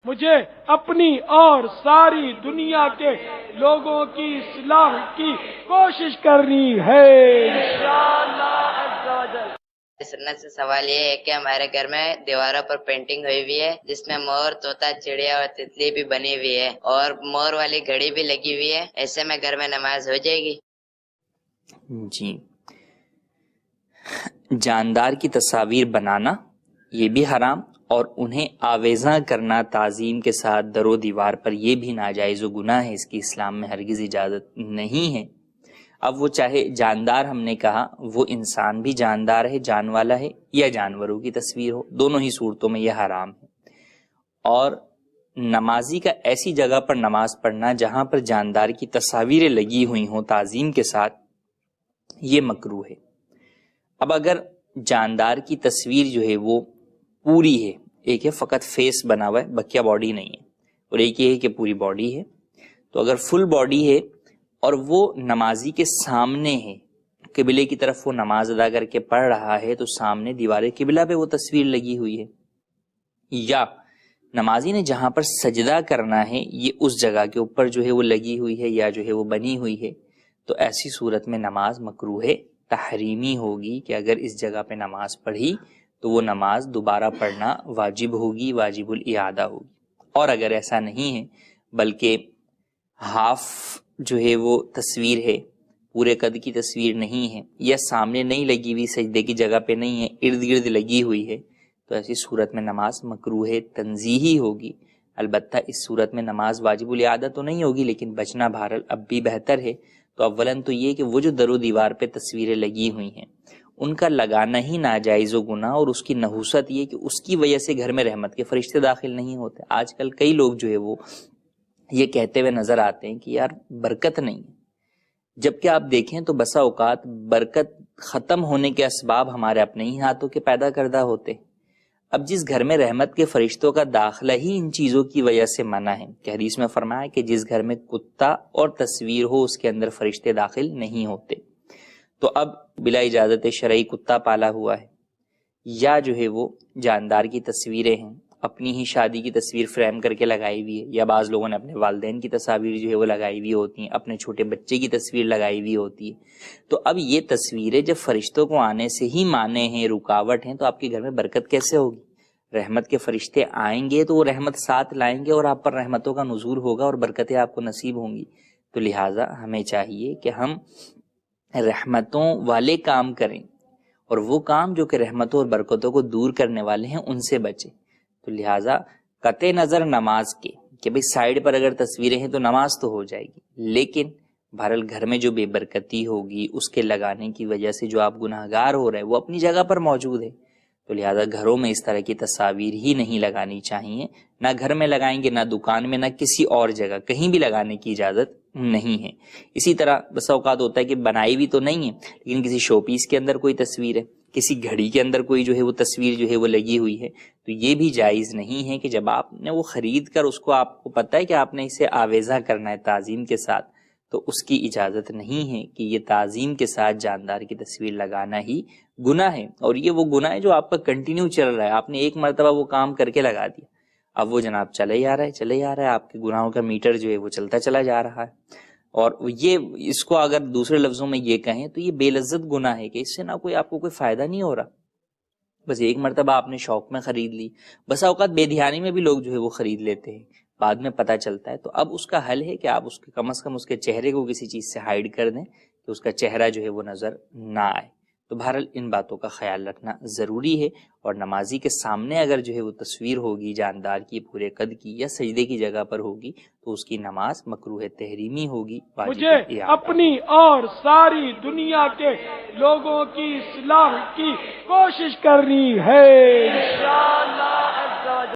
مجھے اپنی اور ساری دنیا کے لوگوں کی اصلاح کی کوشش کرنی ہے انشاءاللہ عز و جل۔ سنت سے سوال یہ ہے کہ ہمارے گھر میں دیواروں پر پینٹنگ ہوئی ہوئی ہے جس میں مور، طوطا، چڑیا اور تتلی بھی بنی ہوئی ہے اور مور والی گھڑی بھی لگی ہوئی ہے، ایسے میں گھر میں نماز ہو جائے گی؟ جی، جاندار کی تصاویر بنانا یہ بھی حرام، اور انہیں آویزاں کرنا تعظیم کے ساتھ در و دیوار پر یہ بھی ناجائز و گناہ ہے، اس کی اسلام میں ہرگز اجازت نہیں ہے۔ اب وہ چاہے جاندار، ہم نے کہا وہ انسان بھی جاندار ہے، جان والا ہے، یا جانوروں کی تصویر ہو، دونوں ہی صورتوں میں یہ حرام ہے۔ اور نمازی کا ایسی جگہ پر نماز پڑھنا جہاں پر جاندار کی تصاویریں لگی ہوئی ہوں تعظیم کے ساتھ، یہ مکروہ ہے۔ اب اگر جاندار کی تصویر جو ہے وہ پوری ہے، ایک ہے فقط فیس بنا ہوا ہے، بقیہ باڈی نہیں ہے، اور ایک یہ ہے کہ پوری باڈی ہے، تو اگر فل باڈی ہے اور وہ نمازی کے سامنے ہے، قبلے کی طرف وہ نماز ادا کر کے پڑھ رہا ہے، تو سامنے دیوار قبلہ پہ وہ تصویر لگی ہوئی ہے، یا نمازی نے جہاں پر سجدہ کرنا ہے یہ اس جگہ کے اوپر جو ہے وہ لگی ہوئی ہے یا جو ہے وہ بنی ہوئی ہے، تو ایسی صورت میں نماز مکروہ تحریمی ہوگی کہ اگر اس جگہ پہ نماز پڑھی تو وہ نماز دوبارہ پڑھنا واجب ہوگی، واجب الاعادہ ہوگی۔ اور اگر ایسا نہیں ہے بلکہ ہاف جو ہے وہ تصویر ہے، پورے قد کی تصویر نہیں ہے، یا سامنے نہیں لگی ہوئی، سجدے کی جگہ پہ نہیں ہے، ارد گرد لگی ہوئی ہے، تو ایسی صورت میں نماز مکروہ تنزیہی ہوگی۔ البتہ اس صورت میں نماز واجب الاعادہ تو نہیں ہوگی، لیکن بچنا بہرحال اب بھی بہتر ہے۔ تو اولاً تو یہ کہ وہ جو در و دیوار پہ تصویریں لگی ہوئی ہیں ان کا لگانا ہی ناجائز و گناہ، اور اس کی نحوست یہ کہ اس کی وجہ سے گھر میں رحمت کے فرشتے داخل نہیں ہوتے۔ آج کل کئی لوگ جو ہے وہ یہ کہتے ہوئے نظر آتے ہیں کہ یار برکت نہیں ہے، جبکہ آپ دیکھیں تو بسا اوقات برکت ختم ہونے کے اسباب ہمارے اپنے ہی ہاتھوں کے پیدا کردہ ہوتے۔ اب جس گھر میں رحمت کے فرشتوں کا داخلہ ہی ان چیزوں کی وجہ سے منع ہے، کہ حدیث میں فرمایا کہ جس گھر میں کتا اور تصویر ہو اس کے اندر فرشتے داخل نہیں ہوتے، تو اب بلا اجازت شرعی کتا پالا ہوا ہے، یا جو ہے وہ جاندار کی تصویریں ہیں، اپنی ہی شادی کی تصویر فریم کر کے لگائی ہوئی ہے، یا بعض لوگوں نے اپنے والدین کی تصاویر جو ہے وہ لگائی ہوئی ہوتی ہیں، اپنے چھوٹے بچے کی تصویر لگائی ہوئی ہوتی ہے، تو اب یہ تصویریں جب فرشتوں کو آنے سے ہی مانے ہیں، رکاوٹ ہیں، تو آپ کے گھر میں برکت کیسے ہوگی؟ رحمت کے فرشتے آئیں گے تو وہ رحمت ساتھ لائیں گے اور آپ پر رحمتوں کا نزول ہوگا اور برکتیں آپ کو نصیب ہوں گی۔ تو لہٰذا ہمیں چاہیے کہ ہم رحمتوں والے کام کریں، اور وہ کام جو کہ رحمتوں اور برکتوں کو دور کرنے والے ہیں ان سے بچیں۔ تو لہٰذا قطع نظر نماز کے کہ بھئی سائڈ پر اگر تصویریں ہیں تو نماز تو ہو جائے گی، لیکن بہرحال گھر میں جو بے برکتی ہوگی اس کے لگانے کی وجہ سے جو آپ گناہگار ہو رہے ہیں وہ اپنی جگہ پر موجود ہے، تو لہٰذا گھروں میں اس طرح کی تصاویر ہی نہیں لگانی چاہیے، نہ گھر میں لگائیں گے، نہ دکان میں، نہ کسی اور جگہ، کہیں بھی لگانے کی اجازت نہیں ہے۔ اسی طرح بس اوقات ہوتا ہے کہ بنائی بھی تو نہیں ہے لیکن کسی شو پیس کے اندر کوئی تصویر ہے، کسی گھڑی کے اندر کوئی جو ہے وہ تصویر جو ہے وہ لگی ہوئی ہے، تو یہ بھی جائز نہیں ہے کہ جب آپ نے وہ خرید کر اس کو، آپ کو پتہ ہے کہ آپ نے اسے آویزہ کرنا ہے تعظیم کے ساتھ، تو اس کی اجازت نہیں ہے کہ یہ تعظیم کے ساتھ جاندار کی تصویر لگانا ہی گناہ ہے، اور یہ وہ گناہ ہے جو آپ کا کنٹینیو چل رہا ہے، آپ نے ایک مرتبہ وہ کام کر کے لگا دیا، اب وہ جناب چلے ہی آ رہا ہے، آپ کے گناہوں کا میٹر جو ہے وہ چلتا چلا جا رہا ہے۔ اور یہ اس کو اگر دوسرے لفظوں میں یہ کہیں تو یہ بے لذت گناہ ہے کہ اس سے نہ کوئی آپ کو کوئی فائدہ نہیں ہو رہا، بس ایک مرتبہ آپ نے شوق میں خرید لی، بس اوقات بے دھیانی میں بھی لوگ جو ہے وہ خرید لیتے ہیں، بعد میں پتہ چلتا ہے، تو اب اس کا حل ہے کہ آپ اس کے کم از کم اس کے چہرے کو کسی چیز سے ہائیڈ کر دیں کہ اس کا چہرہ جو ہے وہ نظر نہ آئے۔ تو بہرحال ان باتوں کا خیال رکھنا ضروری ہے، اور نمازی کے سامنے اگر جو ہے وہ تصویر ہوگی جاندار کی پورے قد کی یا سجدے کی جگہ پر ہوگی تو اس کی نماز مکروہ تحریمی ہوگی۔ مجھے اپنی اور ساری دنیا کے لوگوں کی اصلاح کی کوشش کرنی ہے انشاءاللہ عز و جل۔